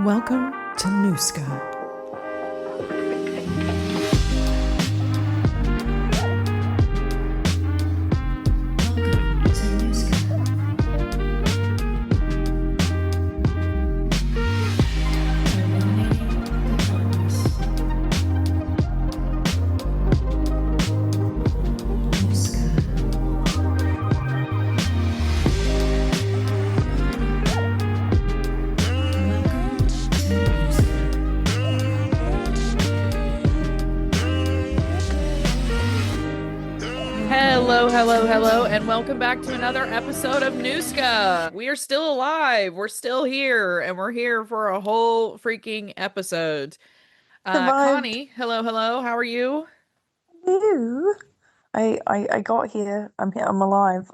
Welcome to Nooska. Hello, and welcome back to another episode of Nooska. We are still alive. We're still here, and we're here for a whole freaking episode. Survived. Connie, hello. How are you? Ew. I got here. I'm here. I'm alive.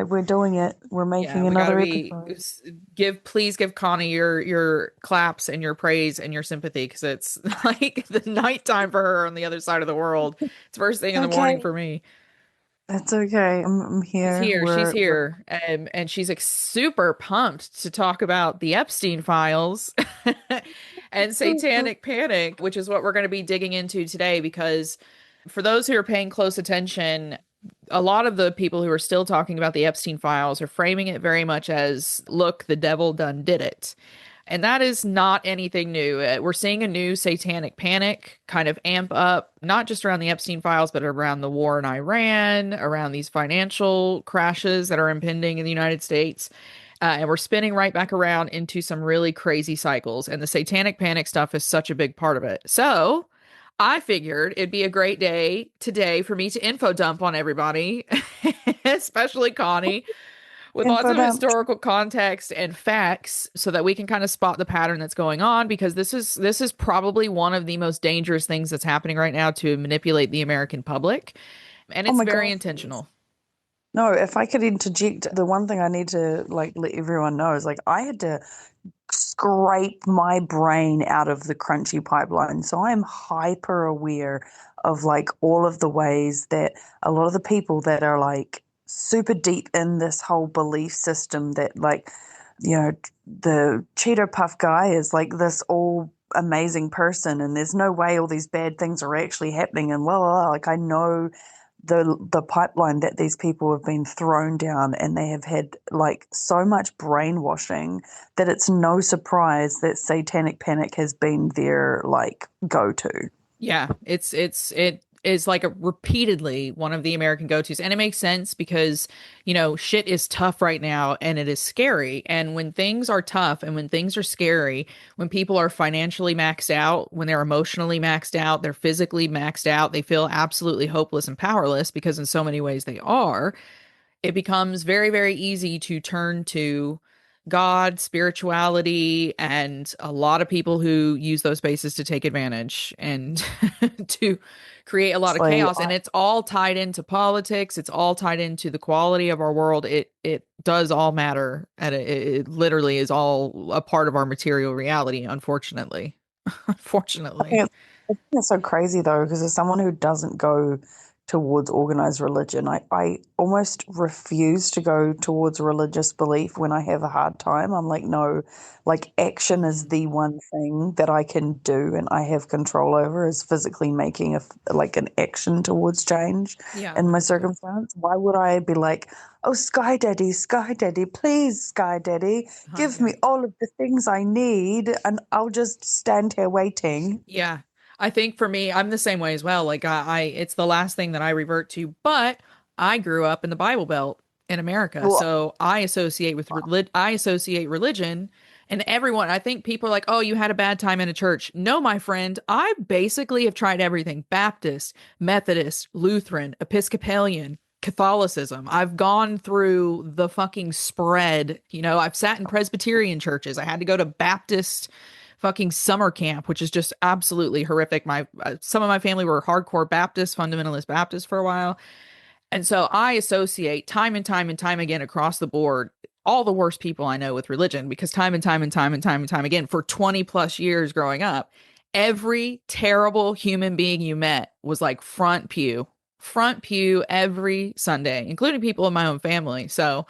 We're doing it. We're Yeah, making we gotta another be episode. please give Connie your claps and your praise and your sympathy because it's like the nighttime for her on the other side of the world. It's first thing in the morning Okay. for me. That's okay. I'm She's here. here. She's We're here. And she's like, super pumped to talk about the Epstein files and Satanic Panic, which is what we're going to be digging into today. Because for those who are paying close attention, a lot of the people who are still talking about the Epstein files are framing it very much as, look, the devil done did it. And that is not anything new. We're seeing a new satanic panic kind of amp up, not just around the Epstein files, but around the war in Iran, around these financial crashes that are impending in the United States. And we're spinning right back around into some really crazy cycles. And the satanic panic stuff is such a big part of it. So I figured it'd be a great day today for me to info dump on everybody, especially Connie, with lots info of dump. historical context and facts so that we can kind of spot the pattern that's going on, because this is probably one of the most dangerous things that's happening right now to manipulate the American public, and Oh it's my very gosh. Yes. intentional. No, if I could interject, the one thing I need to let everyone know is I had to scrape my brain out of the crunchy pipeline. So I'm hyper aware of all of the ways that a lot of the people that are super deep in this whole belief system that the Cheeto Puff guy is like this all amazing person and there's no way all these bad things are actually happening and I know the pipeline that these people have been thrown down, and they have had so much brainwashing that it's no surprise that satanic panic has been their go-to. Yeah, it is like a repeatedly one of the American go-tos. And it makes sense because, shit is tough right now and it is scary. And when things are tough and when things are scary, when people are financially maxed out, when they're emotionally maxed out, they're physically maxed out, they feel absolutely hopeless and powerless because in so many ways they are, it becomes very, very easy to turn to God, spirituality, and a lot of people who use those spaces to take advantage and to create a lot of Honestly, chaos. And it's all tied into politics. It's all tied into the quality of our world. It does all matter, and it literally is all a part of our material reality. Unfortunately, I unfortunately. think it's so crazy though, because as someone who doesn't go towards organized religion, I almost refuse to go towards religious belief when I have a hard time. I'm like, no, action is Mhm. the one thing that I can do and I have control over is physically making an action towards change Yeah, in my 100%. circumstance. Why would I be like, oh, Sky Daddy, please, Sky Daddy, give Yeah. me all of the things I need and I'll just stand here waiting. Yeah. I think for me, I'm the same way as well. Like it's the last thing that I revert to, but I grew up in the Bible Belt in America. Well, So I associate religion, and everyone, I think people are like, "Oh, you had a bad time in a church." No, my friend, I basically have tried everything: Baptist, Methodist, Lutheran, Episcopalian, Catholicism. I've gone through the fucking spread. I've sat in Presbyterian churches. I had to go to Baptist fucking summer camp, which is just absolutely horrific. My Some of my family were hardcore Baptist, fundamentalist Baptist for a while, and so I associate time and time and time again across the board all the worst people I know with religion, because time and time and time and time and time again for 20 plus years growing up, every terrible human being you met was like front pew every Sunday, including people in my own family. So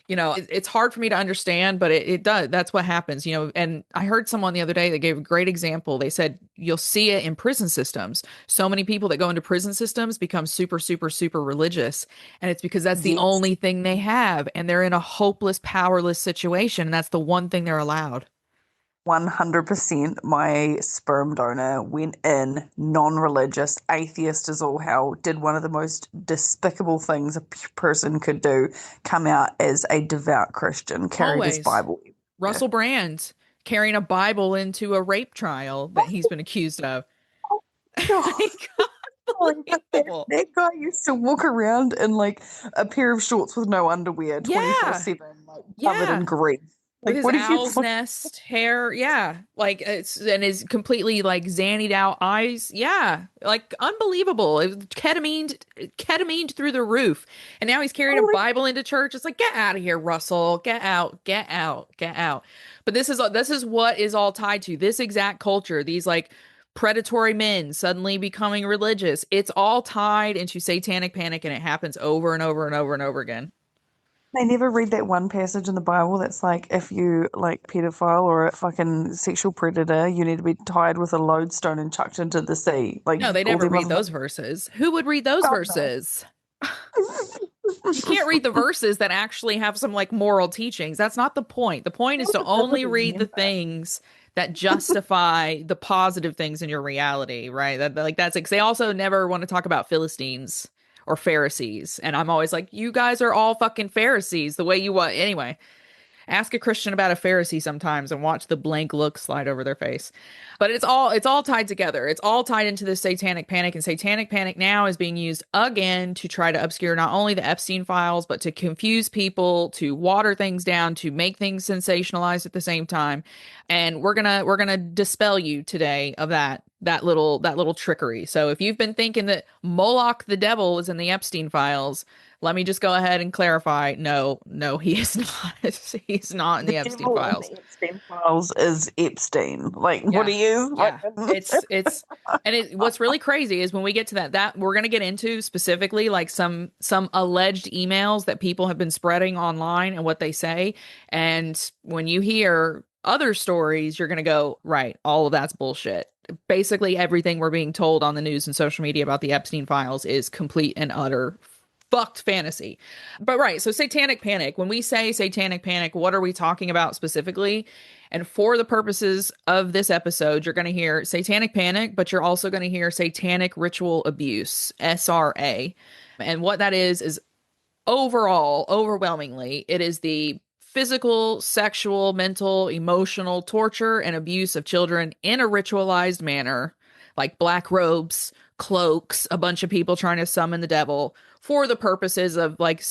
It's hard for me to understand, but it does. That's what happens, And I heard someone the other day that gave a great example. They said you'll see it in prison systems. So many people that go into prison systems become super, super, super religious. And it's because that's the Yes. only thing they have. And they're in a hopeless, powerless situation. And that's the one thing they're allowed. 100% my sperm donor went in non-religious, atheist as all hell, did one of the most despicable things a person could do, come out as a devout Christian, carried his Always. Bible. Russell Brand carrying a Bible into a rape trial that he's been accused of. God. Unbelievable. That guy used to walk around in like a pair of shorts with no underwear Yeah. 24/7, like covered in Yeah. grease. With Like, his what do you owl's nest hair. Yeah. Like and his completely like zannied out eyes. Yeah. Like unbelievable. It was ketamine through the roof. And now he's carrying a Bible into church. It's like, get out of here, Russell. Get out, get out, get out. But this is what is all tied to this exact culture. These like predatory men suddenly becoming religious. It's all tied into satanic panic, and it happens over and over and over and over again. They never read that one passage in the Bible that's like, if you like pedophile or a fucking sexual predator, you need to be tied with a lodestone and chucked into the sea. Like No, they all never them read other those verses. Who would read those God, no. verses? You can't read the verses that actually have some like moral teachings. That's not the point. The point is to only read the things that justify the positive things in your reality, right? That's like they also never want to talk about Philistines or Pharisees. And I'm always like, you guys are all fucking Pharisees the way you want. Anyway, ask a Christian about a Pharisee sometimes and watch the blank look slide over their face. But it's all tied together. It's all tied into the satanic panic, and satanic panic now is being used again to try to obscure not only the Epstein files, but to confuse people, to water things down, to make things sensationalized at the same time. And we're gonna dispel you today of that little trickery. So if you've been thinking that Moloch the devil was in the Epstein files, let me just go ahead and clarify. No, he is not. He's not in The the Epstein devil in files. the Epstein files is Epstein. Like, what Yeah. he is? Yeah. What's really crazy is when we get to that we're going to get into specifically like some alleged emails that people have been spreading online and what they say. And when you hear other stories, you're going to go, right, all of that's bullshit. Basically, everything we're being told on the news and social media about the Epstein files is complete and utter fucked fantasy. But right, so satanic panic. When we say satanic panic, what are we talking about specifically? And for the purposes of this episode, you're going to hear satanic panic, but you're also going to hear satanic ritual abuse, SRA. And what that is overall, overwhelmingly, it is the physical, sexual, mental, emotional torture and abuse of children in a ritualized manner, like black robes, cloaks, a bunch of people trying to summon the devil for the purposes of like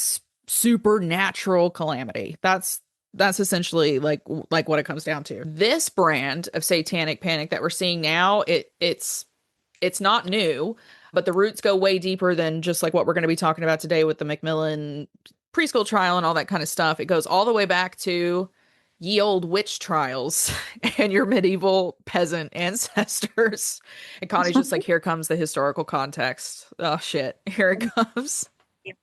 supernatural calamity. That's essentially like what it comes down to. This brand of satanic panic that we're seeing now, it's not new, but the roots go way deeper than just like what we're going to be talking about today with the Macmillan preschool trial and all that kind of stuff. It goes all the way back to ye old witch trials and your medieval peasant ancestors. And Connie's just like, here comes the historical context. Oh shit, here it comes.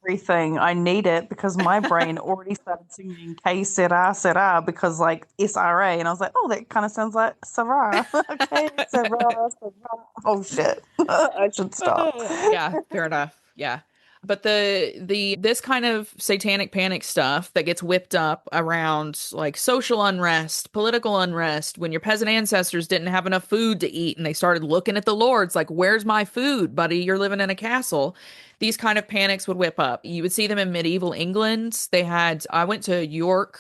Everything. I need it because my brain already started singing K Sera Sera because like SRA, and I was like, oh, that kind of sounds like Sarah. Okay, Sarah, Sarah. Oh shit. I should stop. Yeah, fair enough. Yeah. But this kind of satanic panic stuff that gets whipped up around like social unrest, political unrest, when your peasant ancestors didn't have enough food to eat and they started looking at the lords like, where's my food, buddy? You're living in a castle. These kind of panics would whip up. You would see them in medieval England. I went to York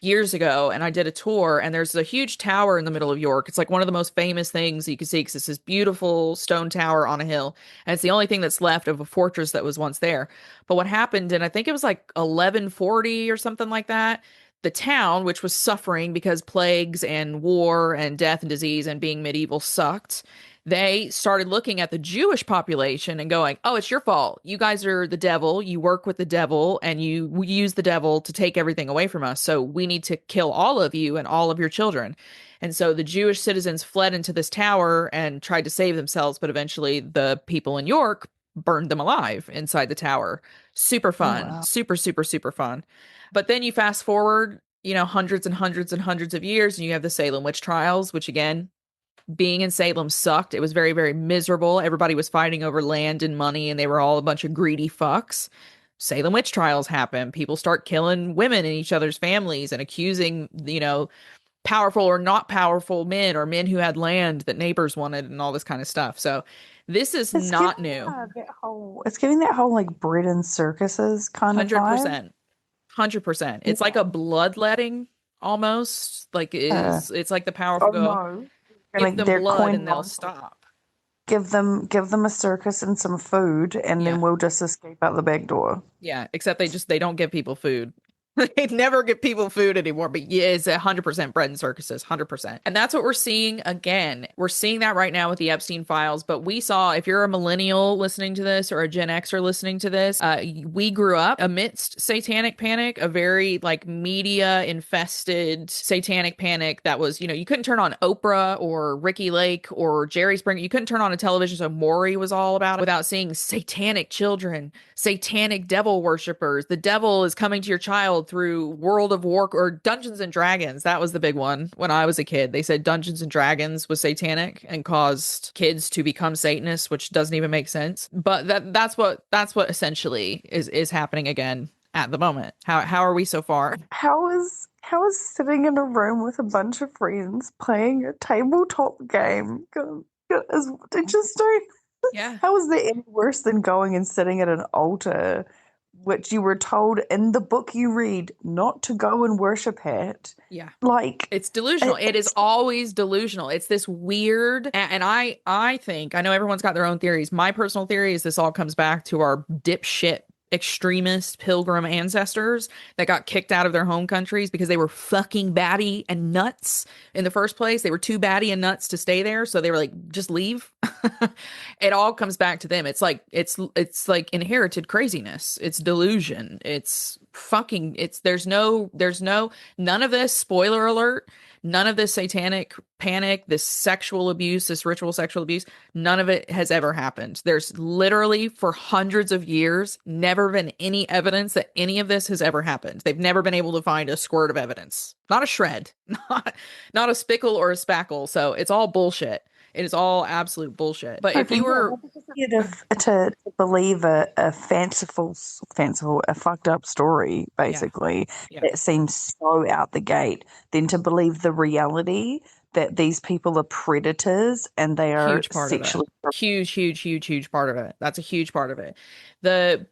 years ago and I did a tour, and there's a huge tower in the middle of York. It's like one of the most famous things you can see because it's this beautiful stone tower on a hill. And it's the only thing that's left of a fortress that was once there. But what happened, and I think it was like 1140 or something like that, the town, which was suffering because plagues and war and death and disease and being medieval sucked, they started looking at the Jewish population and going, oh, it's your fault. You guys are the devil. You work with the devil and you use the devil to take everything away from us. So we need to kill all of you and all of your children. And so the Jewish citizens fled into this tower and tried to save themselves. But eventually the people in York burned them alive inside the tower. Super Oh, fun. wow. Super, super, super fun. But then you fast forward, hundreds and hundreds and hundreds of years, and you have the Salem witch trials, which again, being in Salem sucked. It was very, very miserable. Everybody was fighting over land and money, and they were all a bunch of greedy fucks. Salem witch trials happen. People start killing women in each other's families and accusing, powerful or not powerful men or men who had land that neighbors wanted and all this kind of stuff. So this is It's not giving new. it's giving that whole like bread and circuses kind of vibe. 100%. 100%. It's like Yeah. a bloodletting almost. Like it's like the powerful Oh go, no. give Like them they're blood coin and they'll monks. stop. Give them a circus and some food, and Yeah. then we'll just escape out the back door. Yeah, except they don't give people food. They never give people food anymore, but yeah, it's 100% bread and circuses, 100%. And that's what we're seeing again. We're seeing that right now with the Epstein files, but we saw, if you're a millennial listening to this or a Gen Xer listening to this, we grew up amidst Satanic Panic, a very like media infested Satanic Panic that was, you couldn't turn on Oprah or Ricky Lake or Jerry Springer. You couldn't turn on a television, so Maury was all about it, without seeing satanic children, satanic devil worshippers. The devil is coming to your child through World of War or Dungeons and Dragons. That was the big one when I was a kid. They said Dungeons and Dragons was satanic and caused kids to become Satanists, which doesn't even make sense. But that's what essentially is happening again at the moment. How are we so far? How is sitting in a room with a bunch of friends playing a tabletop game? It just don't. Yeah. How is that any worse than going and sitting at an altar, which you were told in the book you read not to go and worship at? Yeah. Like, it's delusional. It is always delusional. It's this weird, and I think, I know everyone's got their own theories. My personal theory is this all comes back to our dipshit extremist pilgrim ancestors that got kicked out of their home countries because they were fucking batty and nuts in the first place. They were too batty and nuts to stay there, so they were like, just leave. It all comes back to them. It's like inherited craziness. It's delusion. There's none of this, spoiler alert, none of this satanic panic, this sexual abuse, this ritual sexual abuse, none of it has ever happened. There's literally, for hundreds of years, never been any evidence that any of this has ever happened. They've never been able to find a squirt of evidence. Not a shred. Not a spickle or a spackle. So it's all bullshit. It is all absolute bullshit. But if you were to believe a fanciful, a fucked up story, basically, Yeah. that seems so out the gate, then to believe the reality that these people are predators and they are huge part sexually of it. Huge part of it. That's a huge part of it. The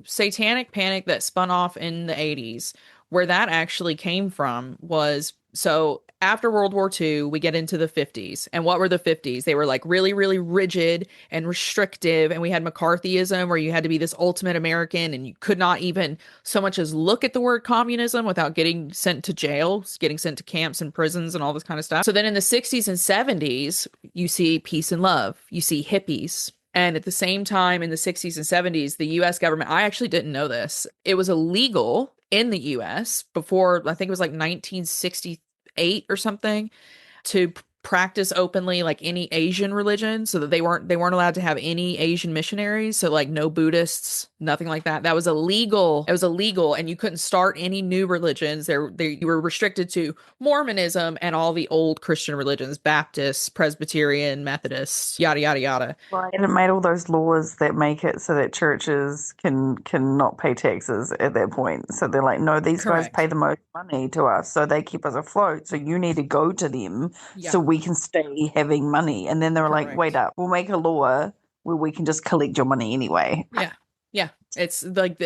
Satanic Panic that spun off in the 80s, where that actually came from was, so after World War II, we get into the 50s. And what were the 50s? They were like really, really rigid and restrictive. And we had McCarthyism, where you had to be this ultimate American and you could not even so much as look at the word communism without getting sent to jail, getting sent to camps and prisons and all this kind of stuff. So then in the 60s and 70s, you see peace and love. You see hippies. And at the same time, in the 60s and 70s, the US government, I actually didn't know this, it was illegal in the US before, I think it was like 1968 or something, to practice openly like any Asian religion, so that they weren't allowed to have any Asian missionaries, so like no Buddhists, nothing like that. That was illegal. It was illegal, and you couldn't start any new religions. You were restricted to Mormonism and all the old Christian religions, Baptist, Presbyterian, Methodist, yada yada yada. Right. And it made all those laws that make it so that churches can not pay taxes at that point. So they're like, no, these Correct. guys pay the most money to us, so they keep us afloat. So you need to go to them so we can stay having money. And then they were like, wait up, we'll make a law where we can just collect your money anyway. Yeah. It's like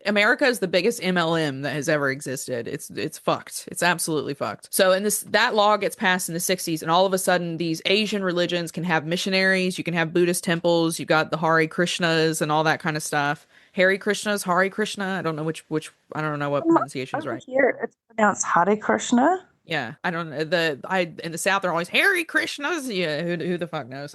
America is the biggest MLM that has ever existed. It's fucked. It's absolutely fucked. So that law gets passed in the 60s, and all of a sudden these Asian religions can have missionaries. You can have Buddhist temples. You got the Hare Krishnas and all that kind of stuff. Hare Krishnas, Hare Krishna. I don't know which I don't know what pronunciation is right. Here it's pronounced Hare Krishna. Yeah, I don't know. In the South they're always Hare Krishnas. Yeah, who the fuck knows?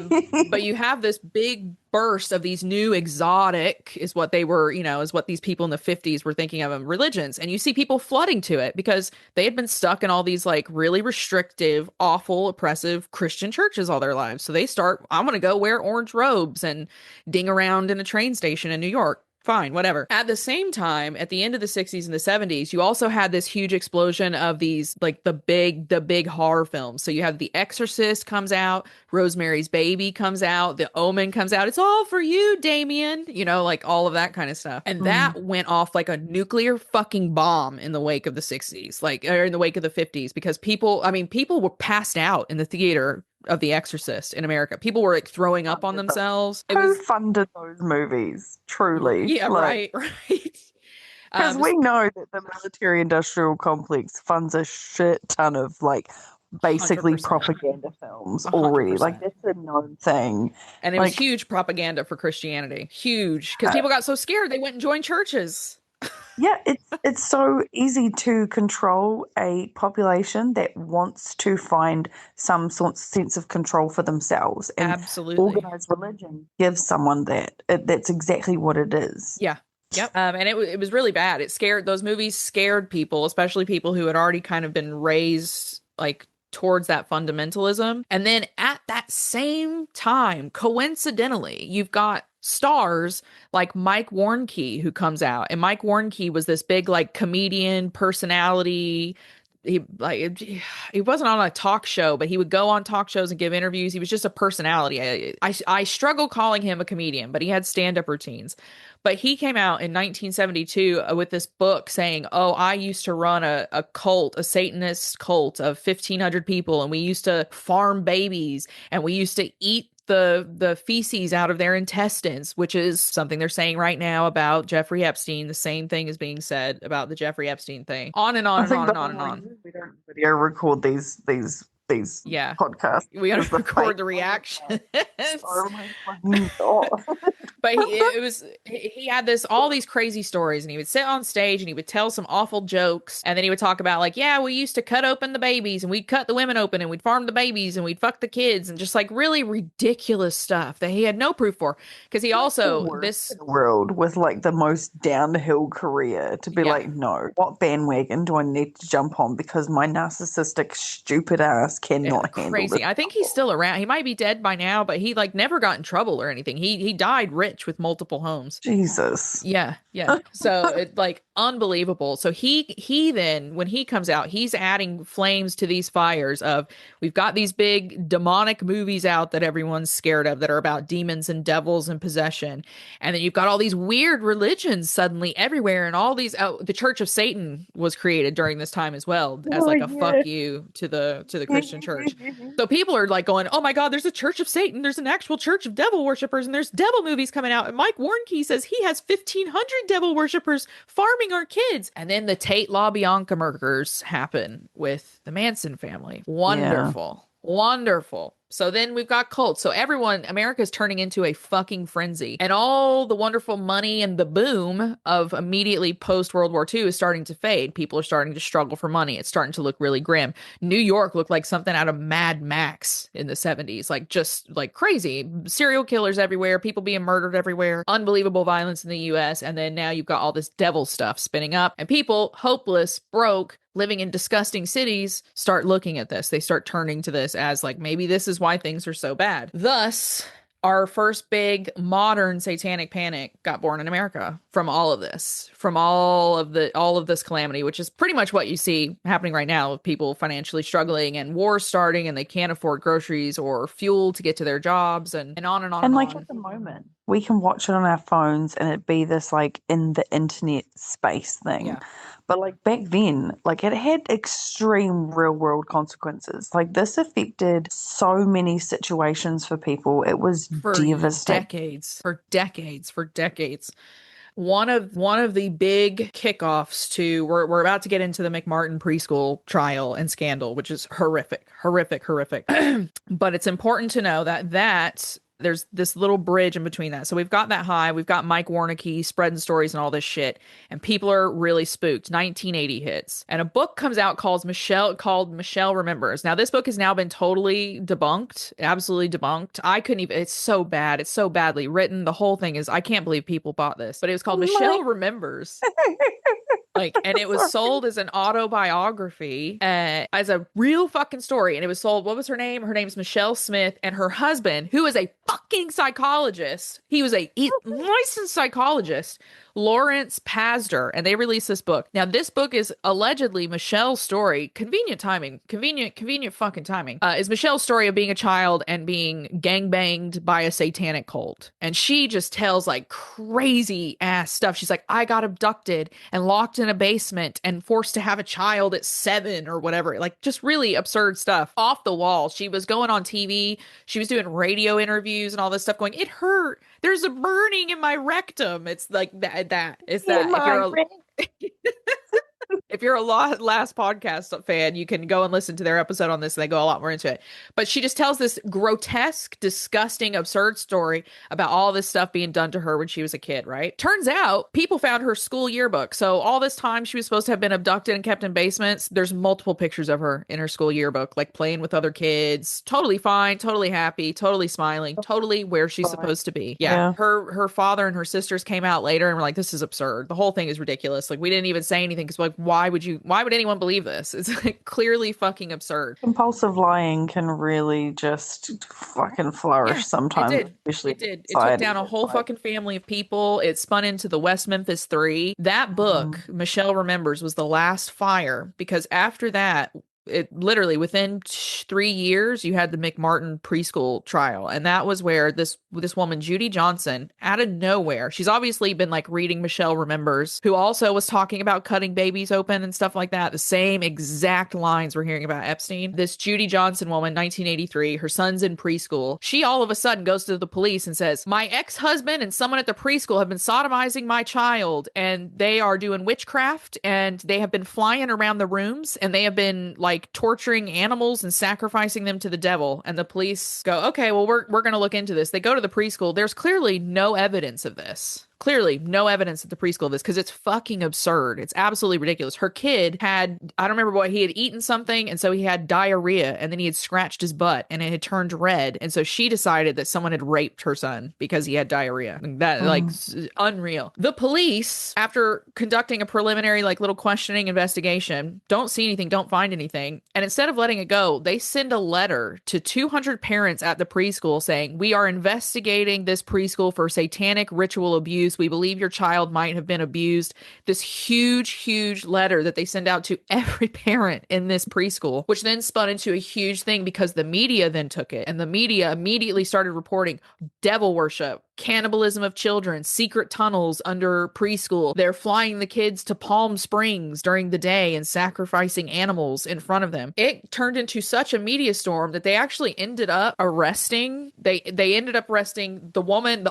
But you have this big burst of these new exotic is what they were, is what these people in the 50s were thinking of religions. And you see people flooding to it because they had been stuck in all these like really restrictive, awful, oppressive Christian churches all their lives. So they start, I'm going to go wear orange robes and ding around in a train station in New York. Fine, whatever. At the same time, at the end of the 60s and the 70s, you also had this huge explosion of these, like the big horror films. So you have The Exorcist comes out, Rosemary's Baby comes out, The Omen comes out. It's all for you, Damien. Like all of that kind of stuff. And that went off like a nuclear fucking bomb in the wake of the 60s, or in the wake of the 50s, because people were passed out in the theater of The Exorcist in America. People were like throwing up on themselves. Who funded those movies? Truly. Yeah, right. Because we know that the military-industrial complex funds a shit ton of like basically 100%. propaganda films 100%. already. Like that's a known thing. And it was huge propaganda for Christianity. Huge. Because people got so scared they went and joined churches. Yeah, it's so easy to control a population that wants to find some sense of control for themselves. And absolutely. Organized religion gives someone that. That's exactly what it is. Yeah. Yep. And it was really bad. Those movies scared people, especially people who had already kind of been raised like towards that fundamentalism. And then at that same time, coincidentally, you've got stars like Mike Warnke who comes out. And Mike Warnke was this big like comedian personality. He wasn't on a talk show, but he would go on talk shows and give interviews. He was just a personality. I struggle calling him a comedian, but he had stand-up routines. But he came out in 1972 with this book saying, oh, I used to run a cult, a Satanist cult of 1,500 people, and we used to farm babies, and we used to eat the feces out of their intestines, which is something they're saying right now about Jeffrey Epstein. The same thing is being said about the Jeffrey Epstein thing. On and on and on and on and on. We don't video record these podcasts. We gotta record the reaction. Oh my fucking God. But he had all these crazy stories, and he would sit on stage and he would tell some awful jokes, and then he would talk about like, yeah, we used to cut open the babies and we'd cut the women open and we'd farm the babies and we'd fuck the kids, and just like really ridiculous stuff that he had no proof for, because he also this world with like the most downhill career to be like, no, what bandwagon do I need to jump on because my narcissistic stupid ass cannot handle crazy. this. I think he's still around. He might be dead by now, but he like never got in trouble or anything. He died rich with multiple homes. Jesus. Yeah. So it's like unbelievable. So he then, when he comes out, he's adding flames to these fires of, we've got these big demonic movies out that everyone's scared of that are about demons and devils and possession. And then you've got all these weird religions suddenly everywhere, and all these the Church of Satan was created during this time as well as like a fuck you to the Christian church. So people are like going, oh my God, there's a Church of Satan, there's an actual church of devil worshippers, and there's devil movies coming out. And Mike Warnke says he has 1,500 devil worshippers farming our kids. And then the Tate LaBianca murders happen with the Manson family. Wonderful. Yeah. Wonderful. So then we've got cults. So America's turning into a fucking frenzy. And all the wonderful money and the boom of immediately post World War II is starting to fade. People are starting to struggle for money. It's starting to look really grim. New York looked like something out of Mad Max in the 70s. Like just like crazy. Serial killers everywhere. People being murdered everywhere. Unbelievable violence in the US. And then now you've got all this devil stuff spinning up. And people, hopeless, broke, living in disgusting cities, start looking at this. They start turning to this as like, maybe this is why things are so bad. Thus, our first big modern satanic panic got born in America from all of this, from all of this calamity, which is pretty much what you see happening right now with people financially struggling and wars starting and they can't afford groceries or fuel to get to their jobs and on and on. And like at the moment, we can watch it on our phones and it be this like in the internet space thing. Yeah. But like back then, like it had extreme real world consequences. Like this affected so many situations for people. It was devastating. For decades. One of the big kickoffs to we're about to get into the McMartin preschool trial and scandal, which is horrific. But it's important to know that There's this little bridge in between that. So we've got that high. We've got Mike Warnke spreading stories and all this shit. And people are really spooked. 1980 hits. And a book comes out called Michelle Remembers. Now, this book has now been totally debunked. Absolutely debunked. I couldn't even, it's so bad. It's so badly written. The whole thing is, I can't believe people bought this. But it was called Michelle Remembers. And it was sold as an autobiography, as a real fucking story. And it was sold, what was her name? Her name's Michelle Smith, and her husband, who is a fucking psychologist. He was a licensed psychologist, Lawrence Pasder, and they released this book. Now, this book is allegedly Michelle's story. Convenient timing. Convenient fucking timing. Is Michelle's story of being a child and being gangbanged by a satanic cult. And she just tells like crazy ass stuff. She's like, I got abducted and locked in a basement and forced to have a child at 7 or whatever. Like, just really absurd stuff. Off the wall. She was going on TV. She was doing radio interviews and all this stuff going, it hurt. There's a burning in my rectum. It's like that. It's that. If you're a Last Podcast fan, you can go and listen to their episode on this and they go a lot more into it. But she just tells this grotesque, disgusting, absurd story about all this stuff being done to her when she was a kid, right? Turns out people found her school yearbook. So all this time she was supposed to have been abducted and kept in basements. There's multiple pictures of her in her school yearbook, like playing with other kids, totally fine, totally happy, totally smiling, totally where she's supposed to be. Yeah. Her father and her sisters came out later and were like, this is absurd. The whole thing is ridiculous. Like, we didn't even say anything because like, why would anyone believe this? It's like clearly fucking absurd. Compulsive lying can really just fucking flourish sometimes. It did. It took down a whole fucking family of people. It spun into the West Memphis 3. That book, Michelle Remembers, was the last fire, because after that, it literally within 3 years, you had the McMartin preschool trial. And that was where this woman, Judy Johnson, out of nowhere, she's obviously been like reading Michelle Remembers, who also was talking about cutting babies open and stuff like that. The same exact lines we're hearing about Epstein. This Judy Johnson woman, 1983, her son's in preschool. She all of a sudden goes to the police and says, my ex-husband and someone at the preschool have been sodomizing my child, and they are doing witchcraft, and they have been flying around the rooms, and they have been like torturing animals and sacrificing them to the devil. And the police go, okay, well, we're going to look into this. They go to the preschool. There's clearly no evidence of this. Clearly no evidence at the preschool of this, because it's fucking absurd. It's absolutely ridiculous. Her kid had, I don't remember what, he had eaten something, and so he had diarrhea, and then he had scratched his butt and it had turned red. And so she decided that someone had raped her son because he had diarrhea. That like unreal. The police, after conducting a preliminary like little questioning investigation, don't see anything, don't find anything. And instead of letting it go, they send a letter to 200 parents at the preschool saying, we are investigating this preschool for satanic ritual abuse. We believe your child might have been abused. This huge letter that they send out to every parent in this preschool, which then spun into a huge thing because the media then took it, and the media immediately started reporting devil worship, cannibalism of children, secret tunnels under preschool. They're flying the kids to Palm Springs during the day and sacrificing animals in front of them. It turned into such a media storm that they actually ended up arresting. They ended up arresting the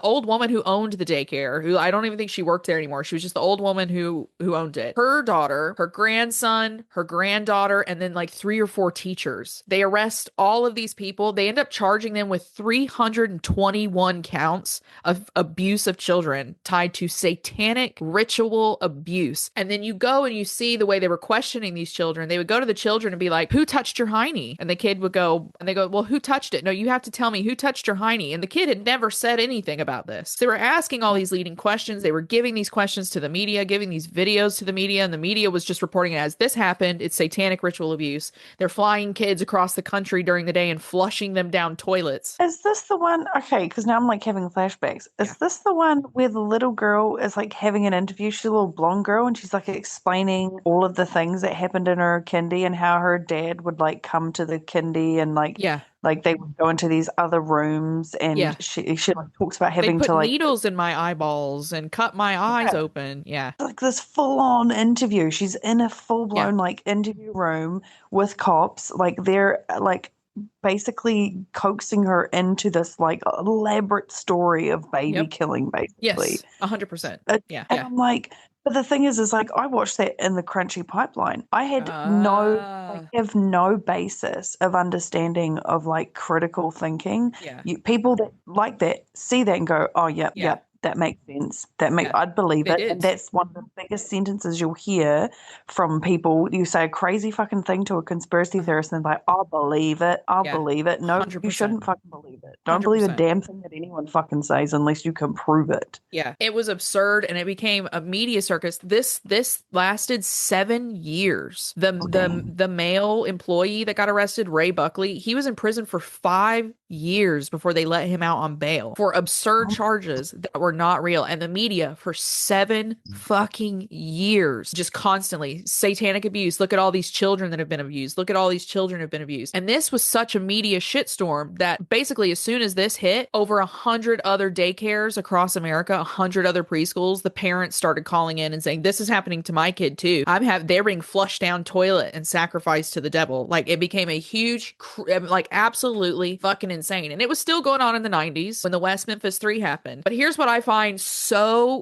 old woman who owned the daycare, who I don't even think she worked there anymore. She was just the old woman who owned it. Her daughter, her grandson, her granddaughter, and then like 3 or 4 teachers. They arrest all of these people. They end up charging them with 321 counts of abuse of children tied to satanic ritual abuse. And then you go and you see the way they were questioning these children. They would go to the children and be like, who touched your hiney? And the kid would go, and they go, well, who touched it? No, you have to tell me who touched your hiney. And the kid had never said anything about this. They were asking all these leading questions. They were giving these questions to the media, giving these videos to the media, and the media was just reporting it as, this happened. It's satanic ritual abuse. They're flying kids across the country during the day and flushing them down toilets. Is this the one? Okay, because now I'm like having flashbacks. Is this the one where the little girl is like having an interview? She's a little blonde girl, and she's like explaining all of the things that happened in her kindy and how her dad would like come to the kindy and like they would go into these other rooms, and she like talks about having to like needles in my eyeballs and cut my eyes open. Yeah. Like this full on interview. She's in a full blown like interview room with cops. Like they're like basically coaxing her into this like elaborate story of baby Yep. killing, basically. Yes. 100%. Yeah. And Yeah. I'm like, but the thing is like I watched that in the Crunchy Pipeline. I had Ah. have no basis of understanding of like critical thinking. Yeah. People that like that see that and go, oh, yep, Yeah. yep, that makes sense. Yeah. I'd believe It it. And is. that's one of the biggest sentences you'll hear from people. You say a crazy fucking thing to a conspiracy theorist and they're like, I'll believe it. I'll Yeah. believe it. No, you 100%. shouldn't fucking believe it. Don't believe a 100%. damn thing that anyone fucking says unless you can prove it. Yeah, it was absurd, and it became a media circus. This lasted 7 years. The male employee that got arrested, Ray Buckley, he was in prison for 5 years before they let him out on bail for absurd charges that were not real. And the media for 7 fucking years, just constantly satanic abuse. Look at all these children that have been abused. Look at all these children have been abused. And this was such a media shitstorm that basically as soon as this hit, over 100 other daycares across America, 100 other preschools, the parents started calling in and saying, this is happening to my kid too. They're being flushed down toilet and sacrificed to the devil. Like it became a huge, like absolutely fucking insane. And it was still going on in the 90s when the West Memphis 3 happened. But here's what I find so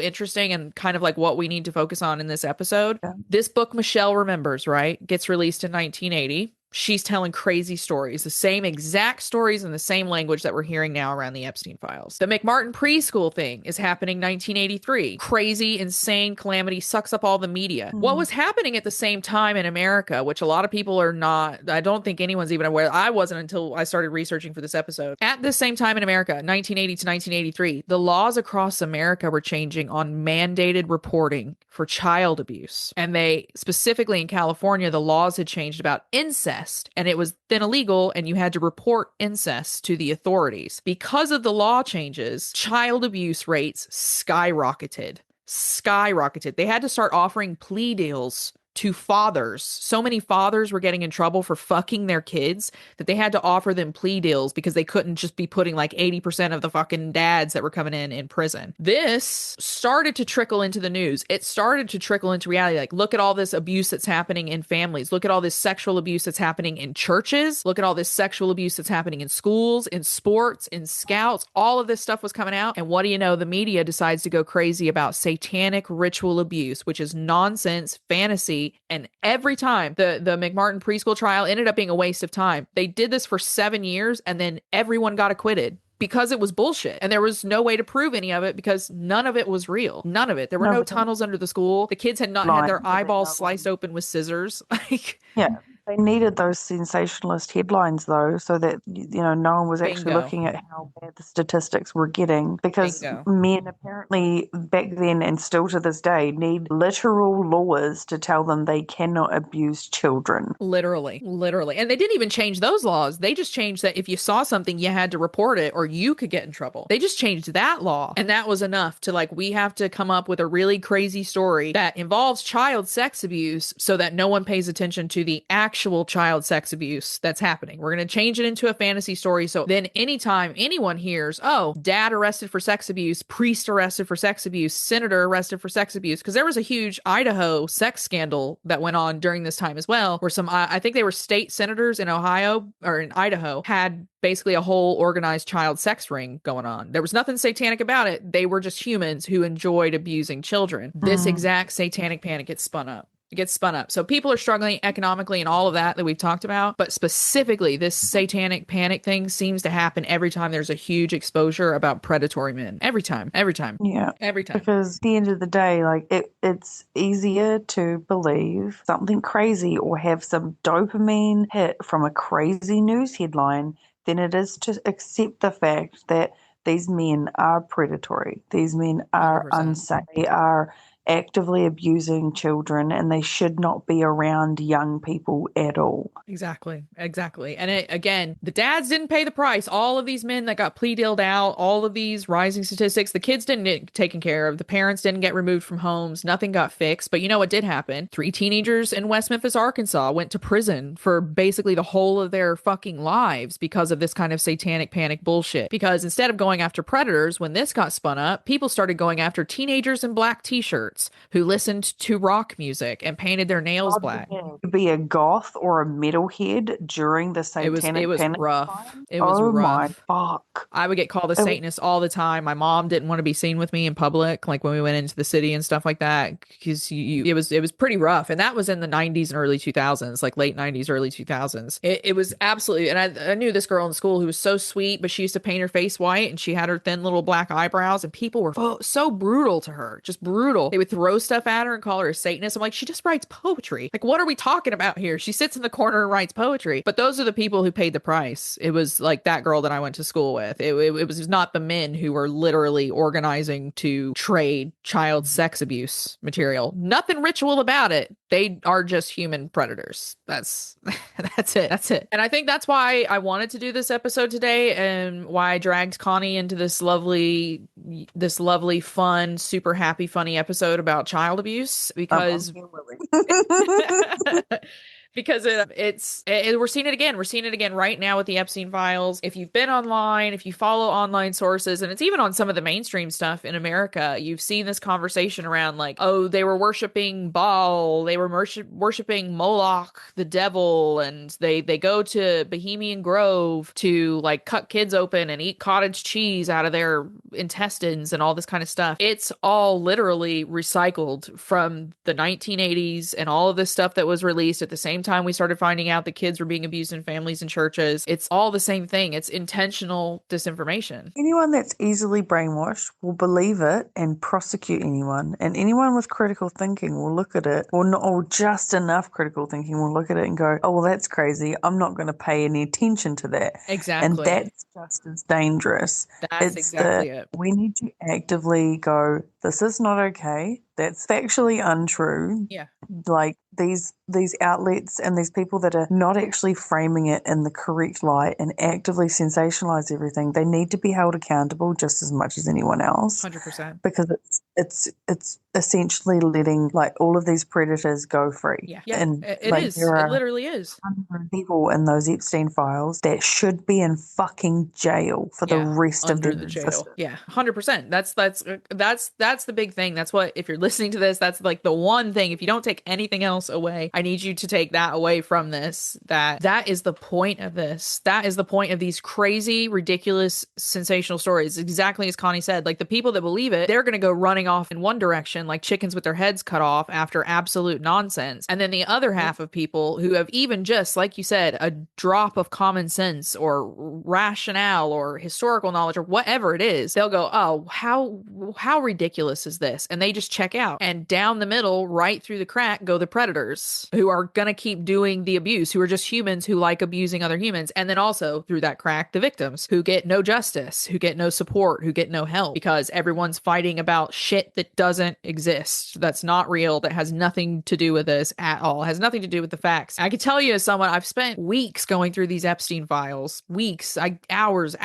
interesting and kind of like what we need to focus on in this episode. Yeah. This book, Michelle Remembers, right, gets released in 1980. She's telling crazy stories, the same exact stories in the same language that we're hearing now around the Epstein files. The McMartin preschool thing is happening 1983. Crazy, insane calamity sucks up all the media. What was happening at the same time in America, which a lot of people are not, I don't think anyone's even aware. I wasn't until I started researching for this episode. At the same time in America, 1980 to 1983, the laws across America were changing on mandated reporting for child abuse. And they, specifically in California, the laws had changed about incest. And it was then illegal, and you had to report incest to the authorities. Because of the law changes, child abuse rates skyrocketed. They had to start offering plea deals to fathers. So many fathers were getting in trouble for fucking their kids that they had to offer them plea deals because they couldn't just be putting like 80% of the fucking dads that were coming in prison. This started to trickle into the news. It started to trickle into reality. Like, look at all this abuse that's happening in families. Look at all this sexual abuse that's happening in churches. Look at all this sexual abuse that's happening in schools, in sports, in scouts. All of this stuff was coming out. And what do you know? The media decides to go crazy about satanic ritual abuse, which is nonsense, fantasy. And every time the McMartin preschool trial ended up being a waste of time. They did this for 7 years and then everyone got acquitted because it was bullshit. And there was no way to prove any of it because none of it was real. None of it. There were no tunnels under the school. The kids had not had their eyeballs sliced open with scissors. Yeah. They needed those sensationalist headlines, though, so that, no one was actually looking at how bad the statistics were getting. Because men apparently back then and still to this day need literal laws to tell them they cannot abuse children. Literally. And they didn't even change those laws. They just changed that if you saw something, you had to report it or you could get in trouble. They just changed that law. And that was enough to we have to come up with a really crazy story that involves child sex abuse so that no one pays attention to the actual child sex abuse that's happening. We're going to change it into a fantasy story. So then anytime anyone hears, oh, dad arrested for sex abuse, priest arrested for sex abuse, senator arrested for sex abuse, because there was a huge Idaho sex scandal that went on during this time as well, where some, I think they were state senators in Ohio or in Idaho had basically a whole organized child sex ring going on. There was nothing satanic about it. They were just humans who enjoyed abusing children. This exact satanic panic gets spun up. It gets spun up. So people are struggling economically and all of that we've talked about. But specifically, this satanic panic thing seems to happen every time there's a huge exposure about predatory men. Every time. Yeah. Every time. Because at the end of the day, it's easier to believe something crazy or have some dopamine hit from a crazy news headline than it is to accept the fact that these men are predatory. These men are 100%. unsafe. They are actively abusing children and they should not be around young people at all. Exactly. And again, the dads didn't pay the price. All of these men that got plea dealed out, all of these rising statistics, the kids didn't get taken care of. The parents didn't get removed from homes. Nothing got fixed. But you know what did happen? 3 teenagers in West Memphis, Arkansas went to prison for basically the whole of their fucking lives because of this kind of satanic panic bullshit. Because instead of going after predators, when this got spun up, people started going after teenagers in black t-shirts. concerts, who listened to rock music and painted their nails God black. forbid. To be a goth or a metalhead during the It Satanic was Panic rough. time. It was Oh my rough. fuck. I would get called a It was Satanist all the time. My mom didn't want to be seen with me in public, like when we went into the city and stuff like that, because it was pretty rough. And that was in the 90s and early 2000s, like late 90s, early 2000s. It was absolutely, and I knew this girl in school who was so sweet, but she used to paint her face white and she had her thin little black eyebrows, and people were so brutal to her, just brutal. They would throw stuff at her and call her a Satanist. I'm like, she just writes poetry. Like, what are we talking about here? She sits in the corner and writes poetry. But those are the people who paid the price. It was like that girl that I went to school with. It was not the men who were literally organizing to trade child sex abuse material. Nothing ritual about it. They are just human predators. That's it. That's it. And I think that's why I wanted to do this episode today, and why I dragged Connie into this lovely, fun, super happy, funny episode about child abuse, because because we're seeing it again. We're seeing it again right now with the Epstein files. If you've been online, if you follow online sources, and it's even on some of the mainstream stuff in America, you've seen this conversation around like, oh, they were worshiping Baal, they were worshiping Moloch, the devil, and they go to Bohemian Grove to like cut kids open and eat cottage cheese out of their intestines and all this kind of stuff. It's all literally recycled from the 1980s and all of this stuff that was released at the same time we started finding out that kids were being abused in families and churches. It's all the same thing. It's intentional disinformation. Anyone that's easily brainwashed will believe it and prosecute anyone. And anyone with critical thinking will look at it, or just enough critical thinking will look at it and go, oh, well, that's crazy. I'm not going to pay any attention to that. Exactly. And that's just as dangerous. That's exactly it. We need to actively go, this is not okay. That's factually untrue. Yeah. Like these outlets and these people that are not actually framing it in the correct light and actively sensationalize everything, they need to be held accountable just as much as anyone else. 100%. Because it's essentially letting like all of these predators go free. Yeah. And it like, is. It literally is. People in those Epstein files that should be in fucking jail for the rest of their existence. Yeah, 100%. That's the big thing. That's what, if you're listening to this, that's like the one thing. If you don't take anything else away, I need you to take that away from this. That is the point of this. That is the point of these crazy, ridiculous, sensational stories. Exactly as Connie said. Like, the people that believe it, they're going to go running off in one direction like chickens with their heads cut off after absolute nonsense. And then the other half of people who have even just, like you said, a drop of common sense or rationale or historical knowledge or whatever it is, they'll go, oh, how ridiculous is this? And they just check out. And down the middle, right through the crack, go the predators who are going to keep doing the abuse, who are just humans who like abusing other humans. And then also through that crack, the victims who get no justice, who get no support, who get no help, because everyone's fighting about shit that doesn't exist, that's not real, that has nothing to do with this at all, has nothing to do with the facts. I can tell you, as someone, I've spent weeks going through these Epstein files, hours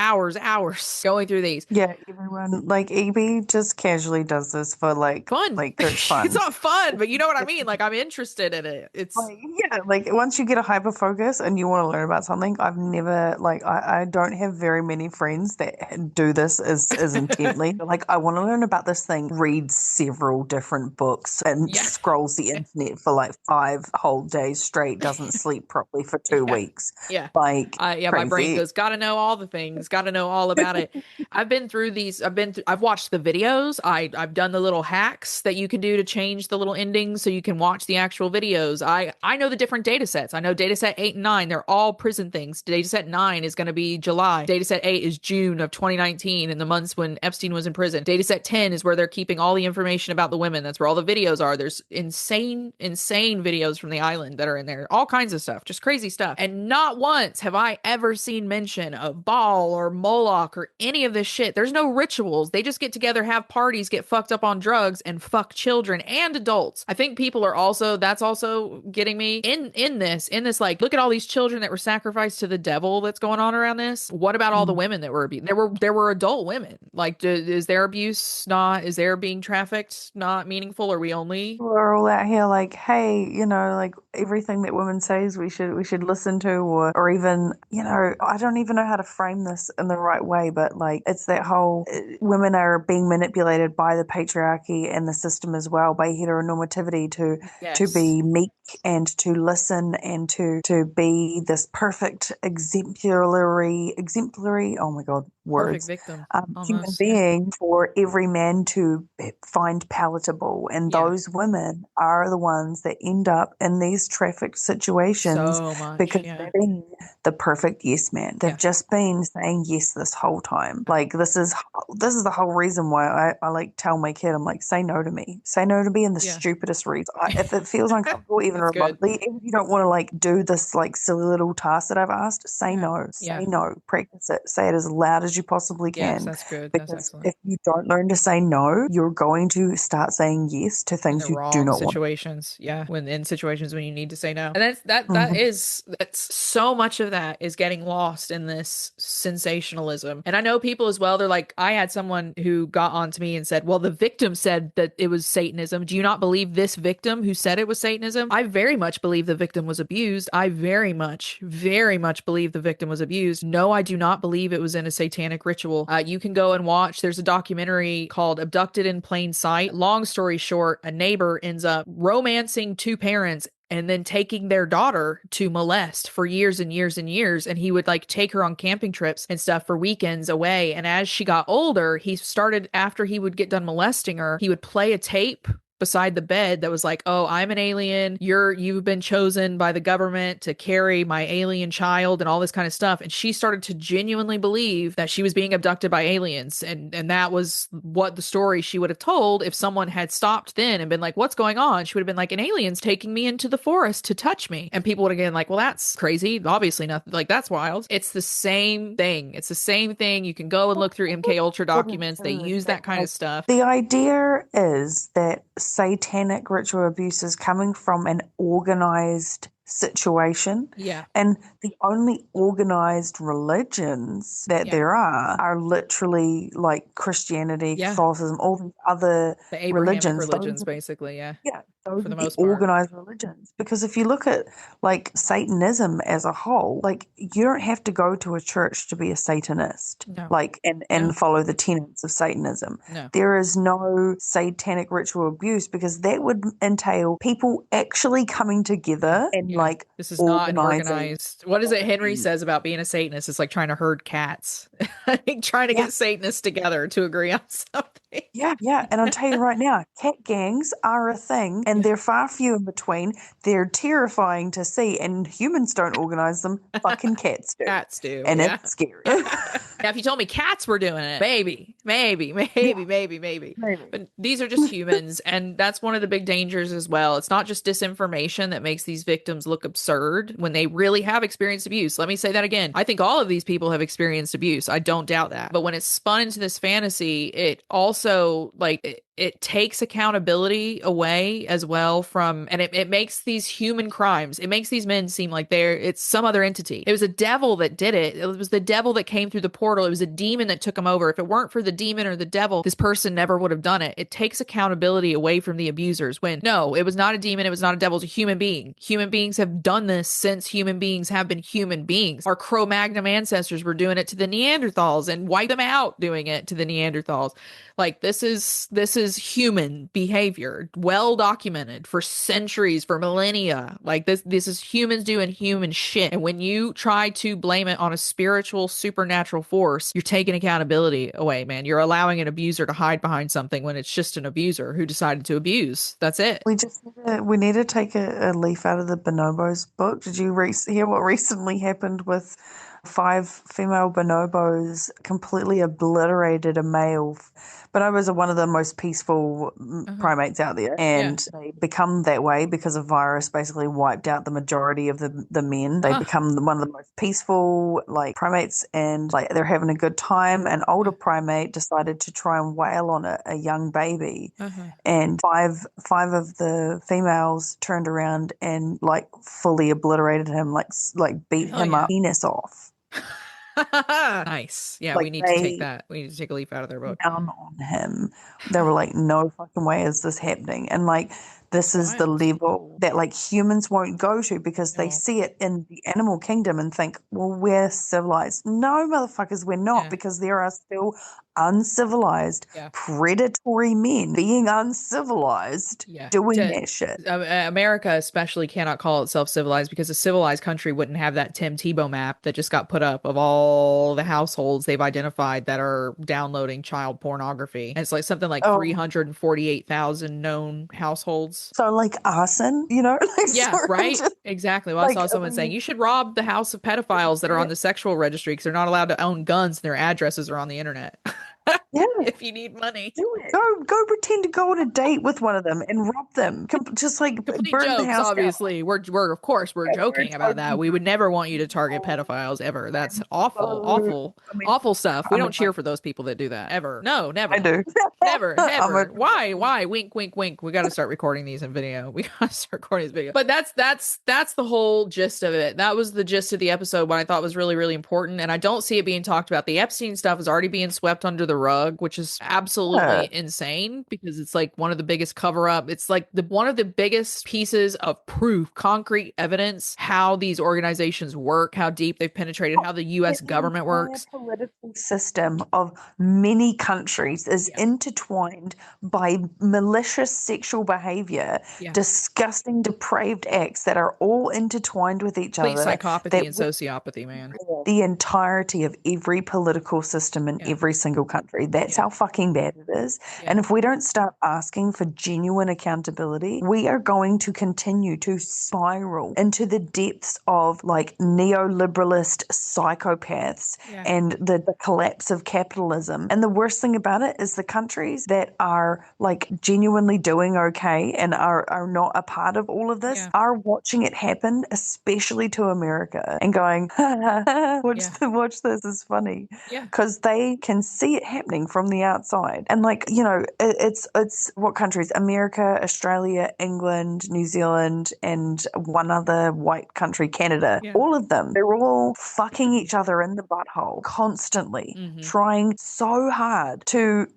going through these. Yeah, everyone, like, EB just casually does this for like fun. Like, it's fun. It's not fun, but you know what I mean? Like, I'm interested in it. It's like, yeah, like once you get a hyper focus and you want to learn about something, I've never, like, I don't have very many friends that do this as intently. Like, I want to learn about this thing, read several different books and scrolls the internet for like 5 whole days straight, doesn't sleep properly for 2 weeks. Yeah. Like, my brain goes, gotta know all the things, gotta know all about it. I've been through these, I've watched the videos, I've done the little hacks that you can do to change the little endings so you can watch the actual videos. I know the different data sets. I know data set 8 and 9, they're all prison things. Data set 9 is going to be July. Data set 8 is June of 2019 in the months when Epstein was in prison. Data set 10 is where they're keeping all the information about the women. That's where all the videos are. There's insane videos from the island that are in there. All kinds of stuff, just crazy stuff. And not once have I ever seen mention of Baal or Moloch or any of this shit. There's no rituals. They just get together, have parties, get fucked up on drugs, and fuck children and adults. I think people are also, that's also getting me in this, like, look at all these children that were sacrificed to the devil that's going on around this. What about all the women that were abused? There were adult women. Like, is their abuse not, is their being trafficked not meaningful? Are we only? We're all out here like, hey, like everything that women says we should listen to, or even, I don't even know how to frame this in the right way, but like it's that whole women are being manipulated by the patriarchy and the system as well, by heteronormativity to Yes. be meek and to listen and to be this perfect exemplary, oh my god, Perfect words, victim, human almost. Yeah. being for every man to find palatable. And Yeah. those women are the ones that end up in these trafficked situations So much. because Yeah. they've been the perfect yes man. They've Yeah. just been saying yes this whole time. Like this is the whole reason why I like tell my kid, I'm like, say no to me. Say no to me in the Yeah. stupidest reason. If it feels uncomfortable, even That's good. remotely, even if you don't want to like do this like silly little task that I've asked, say Yeah. no. Yeah. Say no. Practice it. Say it as loud as you possibly Yes, can. that's good. That's Because excellent. if you don't learn to say no, you're going to start saying yes to In the things you do wrong not want. situations. Yeah. When in situations when you need to say no. And Mhm. that's so much of that is getting lost in this sensationalism. And I know people as well, they're like, I had someone who got on to me and said, well, the victim said that it was Satanism. Do you not believe this victim who said it was Satanism? I very much believe the victim was abused. I very much believe the victim was abused. No, I do not believe it was in a satanic ritual. You can go and watch, there's a documentary called Abducted in Plain Sight. Long story short, a neighbor ends up romancing two parents and then taking their daughter to molest for years and years and years. And he would like take her on camping trips and stuff for weekends away. And as she got older, he started, after he would get done molesting her, he would play a tape beside the bed that was like, oh, I'm an alien. You've been chosen by the government to carry my alien child and all this kind of stuff. And she started to genuinely believe that she was being abducted by aliens. And that was what the story she would have told if someone had stopped then and been like, what's going on? She would have been like, an alien's taking me into the forest to touch me. And people would have been like, well, that's crazy. Obviously nothing, like that's wild. It's the same thing. It's the same thing. You can go and look through MK Ultra documents. They use that kind of stuff. The idea is that satanic ritual abuse is coming from an organized situation. Yeah. And the only organized religions that Yeah. there are literally like Christianity, Yeah. Catholicism, all these other The Abrahamic religions. religions, basically. Yeah. Yeah, those For are the the most part. organized religions. Because if you look at like Satanism as a whole, like you don't have to go to a church to be a Satanist, No. like and No. follow the tenets of Satanism. No. There is no satanic ritual abuse because that would entail people actually coming together and Yeah. like This is not an organizing. organized. What is it Henry says about being a Satanist? It's like trying to herd cats. I think trying to Yeah. get Satanists together to agree on something. Yeah. And I'll tell you right now, cat gangs are a thing and they're far few in between. They're terrifying to see and humans don't organize them. Fucking cats do. Cats do. And Yeah. it's scary. Now, if you told me cats were doing it, maybe. Maybe. But these are just humans. And that's one of the big dangers as well. It's not just disinformation that makes these victims look absurd when they really have experienced abuse. Let me say that again. I think all of these people have experienced abuse. I don't doubt that. But when it's spun into this fantasy, it also it takes accountability away as well from, and it makes these human crimes, it makes these men seem like it's some other entity. It was a devil that did it. It was the devil that came through the portal. It was a demon that took him over. If it weren't for the demon or the devil, this person never would have done it. It takes accountability away from the abusers when, no, it was not a demon. It was not a devil. It was a human being. Human beings have done this since human beings have been human beings. Our Cro-Magnon ancestors were doing it to the Neanderthals and wiped them out doing it to the Neanderthals. Like this is human behavior, well documented for centuries, for millennia. Like this is humans doing human shit. And when you try to blame it on a spiritual, supernatural force, you're taking accountability away, man. You're allowing an abuser to hide behind something when it's just an abuser who decided to abuse. That's it. We need to take a leaf out of the Bonobos book. Did you hear what recently happened with 5 female bonobos completely obliterated a male? Bonobos are one of the most peaceful primates out there, and they become that way because a virus basically wiped out the majority of the men. They become one of the most peaceful like primates, and like they're having a good time. An older primate decided to try and wail on a young baby, and five of the females turned around and like fully obliterated him, like beat him up, penis off. Nice. Yeah, we Like need to take that. We need to take a leaf out of their book. down on him. They were like, no fucking way is this happening. And like, this is the Wild. level that like humans won't go to because they No. see it in the animal kingdom and think, well, we're civilized. No, motherfuckers, we're not, Yeah. because there are still uncivilized, Yeah. predatory men being uncivilized Yeah. doing that shit. America especially cannot call itself civilized because a civilized country wouldn't have that Tim Tebow map that just got put up of all the households they've identified that are downloading child pornography. And it's like something like Oh. 348,000 known households. So like arson, you know? Like, Yeah, so right? just, Exactly. Well, I saw someone saying you should rob the house of pedophiles that are on the sexual registry because they're not allowed to own guns and their addresses are on the internet. yeah. If you need money. Do it. Go pretend to go on a date with one of them and rob them. Just like Complete burn the jokes, house obviously. We're of course we're joking about that. We would never want you to target pedophiles ever. That's awful, awful stuff. We don't cheer for those people that do that ever. No, never. I do. Never, never. Why? Wink, wink, wink. We got to start recording these in video. We got to start recording this video. But that's the whole gist of it. That was the gist of the episode. What I thought was really, really important, and I don't see it being talked about. The Epstein stuff is already being swept under the rug, which is absolutely insane because it's like one of the biggest cover up. It's like one of the biggest pieces of proof, concrete evidence, how these organizations work, how deep they've penetrated, how the U.S. government works. The political system of many countries is intertwined by malicious sexual behavior, disgusting, depraved acts that are all intertwined with each other. Psychopathy and sociopathy, man. The entirety of every political system in every single country. That's how fucking bad it is. And if we don't start asking for genuine accountability, we are going to continue to spiral into the depths of like neoliberalist psychopaths and the collapse of capitalism. And the worst thing about it is the countries that are like genuinely doing okay and are not a part of all of this are watching it happen, especially to America, and going, watch this, is funny. Because they can see it happening from the outside. And like, you know, it's what countries? America, Australia, England, New Zealand, and one other white country, Canada. All of them. They're all fucking each other in the butthole constantly, trying so hard to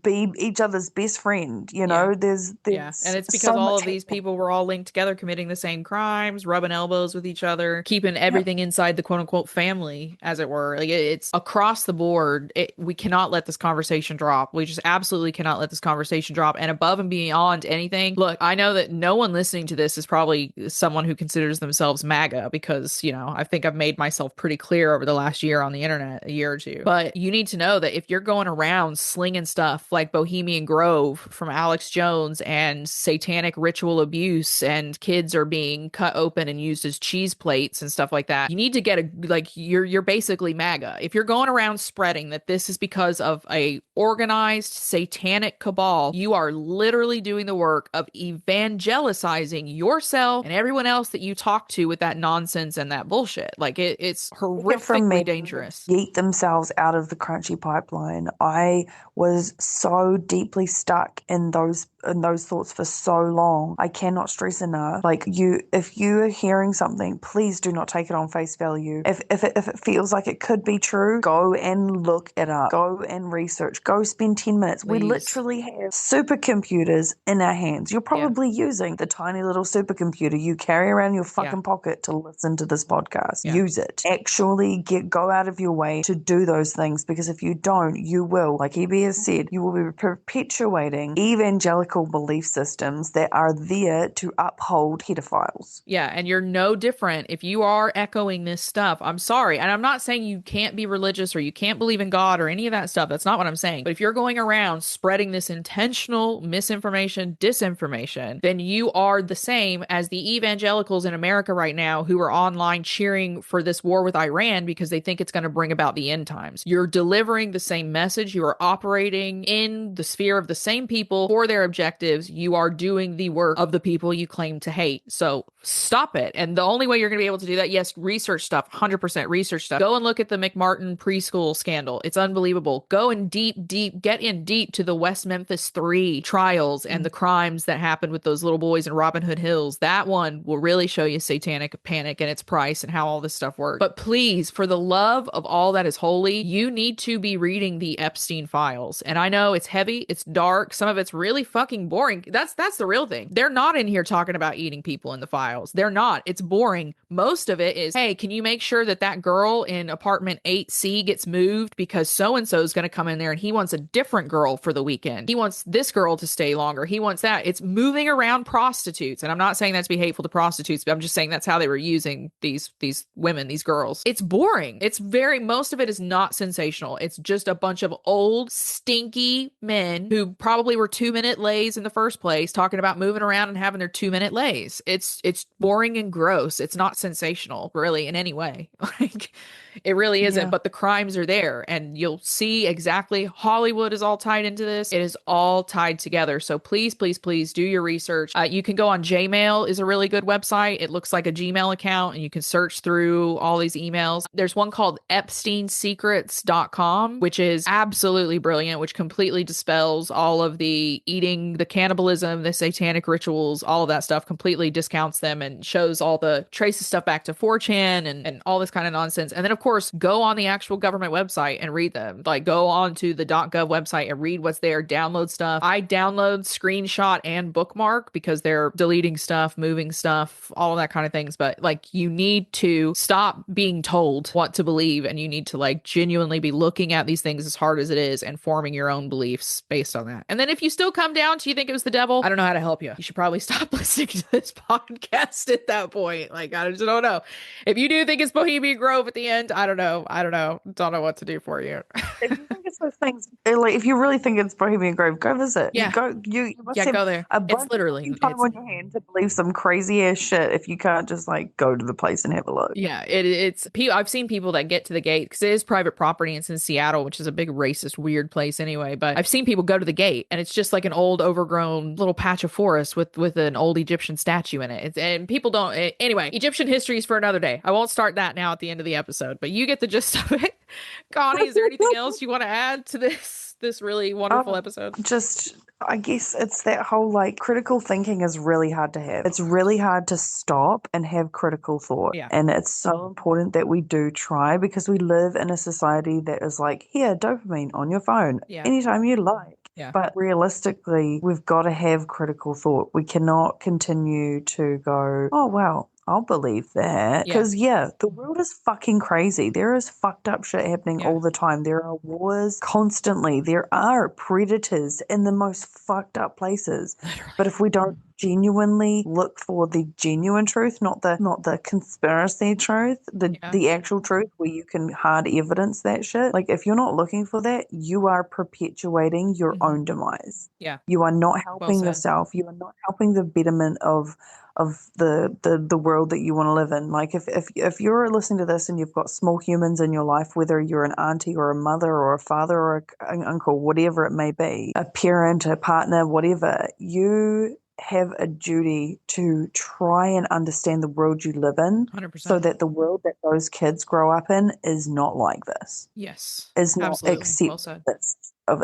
be each other's best friend. You know, there's and it's because all of these people were all linked together, committing the same crimes, rubbing elbows with each other, keeping everything inside the quote unquote family, as it were. Like it's across the board. We cannot let this conversation drop. We just absolutely cannot let this conversation drop. And above and beyond anything, look, I know that no one listening to this is probably someone who considers themselves MAGA because, you know, I think I've made myself pretty clear over the last year on the internet, a year or two. But you need to know that if you're going around slinging stuff like Bohemian Grove from Alex Jones and satanic ritual abuse and kids are being cut open and used as cheese plates and stuff like that, you need to get you're basically MAGA. If you're going around spreading that this is because of a organized satanic cabal, you are literally doing the work of evangelicizing yourself and everyone else that you talk to with that nonsense and that bullshit. Like it's horrifically dangerous. Yeet themselves out of the crunchy pipeline. I was so deeply stuck in those thoughts for so long. I cannot stress enough. Like if you are hearing something, please do not take it on face value. If it feels like it could be true, go and look it up. Go and research. Go spend 10 minutes. Please. We literally have supercomputers in our hands. You're probably using the tiny little supercomputer you carry around in your fucking pocket to listen to this podcast. Use it. Actually go out of your way to do those things, because if you don't, you will, like EB has said, you will be perpetuating evangelical belief systems that are there to uphold pedophiles. Yeah, and you're no different if you are echoing this stuff. I'm sorry, and I'm not saying you can't be religious or you can't believe in God or any of that stuff. That's not what I'm saying. But if you're going around spreading this intentional misinformation, disinformation, then you are the same as the evangelicals in America right now who are online cheering for this war with Iran because they think it's going to bring about the end times. You're delivering the same message. You are operating in the sphere of the same people for their objectives. You are doing the work of the people you claim to hate. So stop it. And the only way you're going to be able to do that, yes, research stuff, 100% research stuff. Go and look at the McMartin preschool scandal. It's unbelievable unbelievable. Go in get in deep to the West Memphis 3 trials and the crimes that happened with those little boys in Robin Hood Hills. That one will really show you Satanic Panic and its price and how all this stuff works. But please, for the love of all that is holy, you need to be reading the Epstein Files. And I know it's heavy, it's dark, some of it's really fucking boring. That's the real thing. They're not in here talking about eating people in the files. They're not. It's boring. Most of it is, hey, can you make sure that that girl in apartment 8C gets moved because so-and-so is going to come in there and he wants a different girl for the weekend. He wants this girl to stay longer. He wants that. It's moving around prostitutes. And I'm not saying that's to be hateful to prostitutes, but I'm just saying that's how they were using these women, these girls. It's boring. Most of it is not sensational. It's just a bunch of old, stinky men who probably were 2-minute lays in the first place talking about moving around and having their 2-minute lays. It's boring and gross. It's not sensational, really, in any way. Like, it really isn't, but the crimes are there and you'll see exactly. Hollywood is all tied into this. It is all tied together. So please, please, please do your research. You can go on Gmail is a really good website. It looks like a Gmail account and you can search through all these emails. There's one called EpsteinSecrets.com, which is absolutely brilliant, which completely dispels all of the eating, the cannibalism, the satanic rituals, all of that stuff, completely discounts them and shows all the traces stuff back to 4chan and all this kind of nonsense. And then, of course, go on the actual government website and read them. Like, go on to the .gov website and read what's there, download stuff. I download, screenshot, and bookmark because they're deleting stuff, moving stuff, all of that kind of things. But, like, you need to stop being told what to believe and you need to, like, genuinely be looking at these things as hard as it is and forming your own beliefs based on that. And then if you still come down to you think it was the devil, I don't know how to help you. You should probably stop listening to this podcast at that point. Like, I just don't know. If you do think it's Bohemian Grove at the end, I don't know. Don't know what to do for you. If you think it's those things, like if you really think it's Bohemian Grove, go visit. Yeah. You must have go there. It's literally time on your hand to believe some crazy ass shit if you can't just like go to the place and have a look. Yeah, it's I've seen people that get to the gate because it is private property. It's in Seattle, which is a big racist, weird place anyway. But I've seen people go to the gate and it's just like an old, overgrown little patch of forest with an old Egyptian statue in it. And people don't. Anyway, Egyptian history is for another day. I won't start that now at the end of the episode, but you get the gist of it. Connie, is there anything else you want to add to this really wonderful episode? Just, I guess it's that whole like critical thinking is really hard to have. It's really hard to stop and have critical thought. Yeah. And it's so important that we do try because we live in a society that is like, here, dopamine on your phone anytime you like. Yeah. But realistically, we've got to have critical thought. We cannot continue to go, oh, wow, I'll believe that. Because, the world is fucking crazy. There is fucked up shit happening all the time. There are wars constantly. There are predators in the most fucked up places. Literally. But if we don't genuinely look for the genuine truth, not the conspiracy truth, the actual truth where you can hard evidence that shit. Like if you're not looking for that, you are perpetuating your own demise. Yeah. You are not helping yourself. You are not helping the betterment of the world that you want to live in. Like if you're listening to this and you've got small humans in your life, whether you're an auntie or a mother or a father or an uncle, whatever it may be, a parent, a partner, whatever, you have a duty to try and understand the world you live in 100%. So that the world that those kids grow up in is not like this. Yes. Is not accept this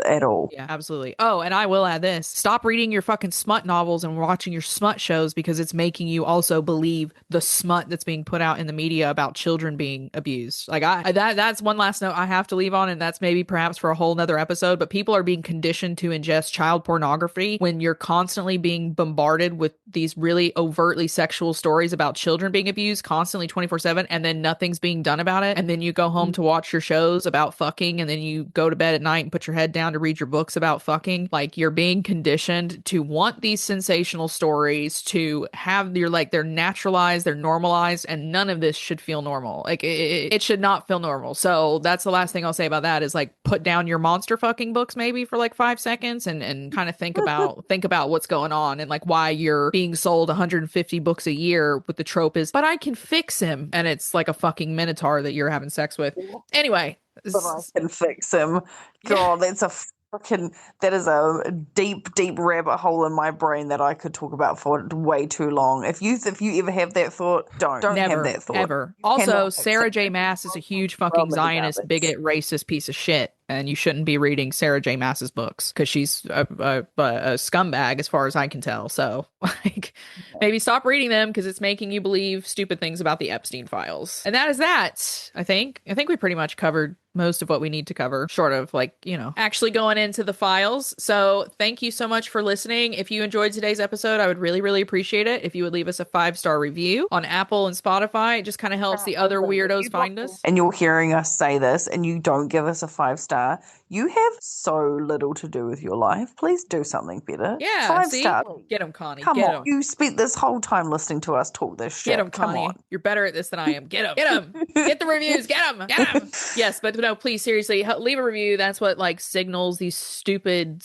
at all. Yeah, absolutely. Oh, and I will add this. Stop reading your fucking smut novels and watching your smut shows because it's making you also believe the smut that's being put out in the media about children being abused. Like that's one last note I have to leave on, and that's maybe perhaps for a whole nother episode, but people are being conditioned to ingest child pornography when you're constantly being bombarded with these really overtly sexual stories about children being abused constantly 24/7, and then nothing's being done about it. And then you go home to watch your shows about fucking, and then you go to bed at night and put your head down to read your books about fucking. Like, you're being conditioned to want these sensational stories, to have they're naturalized, they're normalized, and none of this should feel normal. Like it should not feel normal. So that's the last thing I'll say about that is like put down your monster fucking books maybe for like 5 seconds and kind of think about what's going on and like why you're being sold 150 books a year with the trope is, but I can fix him, and it's like a fucking minotaur that you're having sex with. Anyway, but I can fix him. God, that is a deep rabbit hole in my brain that I could talk about for way too long. If you ever have that thought, don't never have that thought. Ever. Also, Sarah J. Maas is a huge fucking Zionist, bigot, racist piece of shit. and you shouldn't be reading Sarah J. Maas's books because she's a scumbag as far as I can tell. So like maybe stop reading them because it's making you believe stupid things about the Epstein files. And that is that. I think we pretty much covered most of what we need to cover, short of like, actually going into the files. So thank you so much for listening. If you enjoyed today's episode, I would really, really appreciate it if you would leave us a 5-star review on Apple and Spotify. It just kind of helps the other weirdos find us. And you're hearing us say this and you don't give us a 5-star. You have so little to do with your life. Please do something better. Yeah, 5-star. Get them, Connie. Come Get on. 'em. You spent this whole time listening to us talk this shit. Get them, Connie. Come on. You're better at this than I am. Get them. Get them. Get the reviews. Get them. Get them. Yes, but no, please, seriously, leave a review. That's what like signals these stupid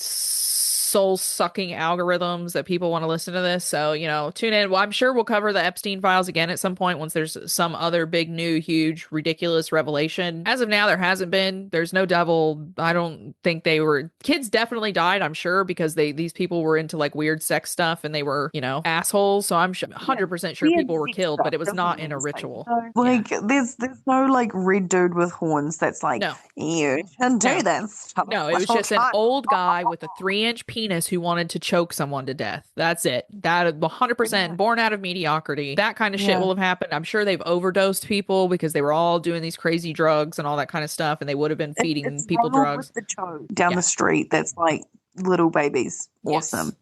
soul-sucking algorithms that people want to listen to this. So, tune in. Well, I'm sure we'll cover the Epstein files again at some point once there's some other big, new, huge, ridiculous revelation. As of now, there hasn't been. There's no devil. I don't think they were. Kids definitely died, I'm sure, because these people were into like weird sex stuff and they were, assholes. So I'm 100% sure people were killed, but it was not in a ritual. There's no like red dude with horns that's like, no. You shouldn't do that stuff. No, it was just an old guy with a 3-inch penis who wanted to choke someone to death. That's it. That 100% born out of mediocrity. That kind of shit will have happened. I'm sure they've overdosed people because they were all doing these crazy drugs and all that kind of stuff, and they would have been feeding people drugs. With the choke down the street that's like little babies. Awesome. Yes.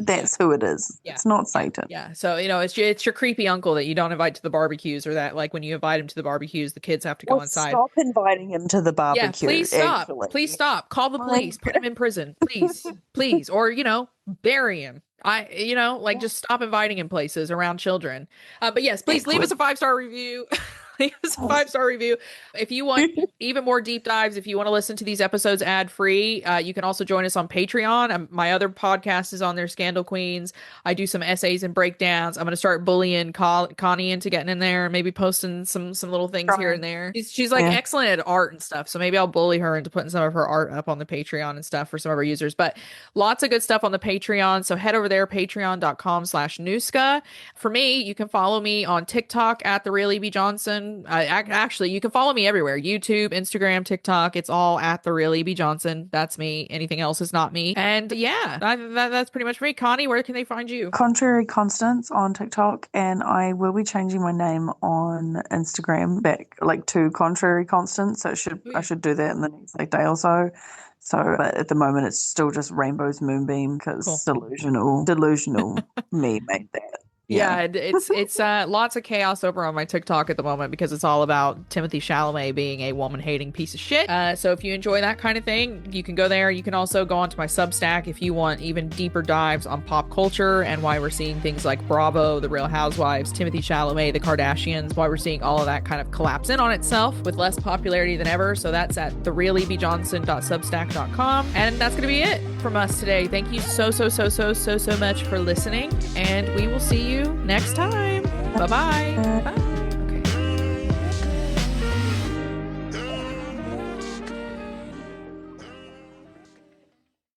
That's who it is. Yeah. It's not Satan. Yeah. So, it's your creepy uncle that you don't invite to the barbecues, or that like when you invite him to the barbecues, the kids have to go inside. Stop inviting him to the barbecue. Yeah, please stop. Actually. Please stop. Call the police. Put him in prison. Please. Please. Or, bury him. Just stop inviting him places around children. But yes, please leave us a 5-star review. Leave us a 5-star review. If you want even more deep dives, if you want to listen to these episodes ad-free, you can also join us on Patreon. My other podcast is on there, Scandal Queens. I do some essays and breakdowns. I'm going to start bullying Connie into getting in there, maybe posting some little things here and there. She's like excellent at art and stuff, so maybe I'll bully her into putting some of her art up on the Patreon and stuff for some of our users. But lots of good stuff on the Patreon, so head over there, patreon.com/Nooska. For me, you can follow me on TikTok at The Real E.B. Johnson. Actually, you can follow me everywhere. YouTube, Instagram, TikTok. It's all at The Real E.B. Johnson. That's me. Anything else is not me. And yeah, that's pretty much me. Connie, where can they find you? Contrary Constance on TikTok, and I will be changing my name on Instagram back to Contrary Constance. So I should do that in the next day or so. So, but at the moment, it's still just Rainbow's Moonbeam because delusional me made that. Yeah, it's lots of chaos over on my TikTok at the moment because it's all about Timothy Chalamet being a woman-hating piece of shit. So if you enjoy that kind of thing, you can go there. You can also go onto my Substack if you want even deeper dives on pop culture and why we're seeing things like Bravo, The Real Housewives, Timothy Chalamet, The Kardashians, why we're seeing all of that kind of collapse in on itself with less popularity than ever. So that's at therealebjohnson.substack.com. And that's going to be it from us today. Thank you so much for listening, and we will see you next time. Bye-bye. Bye.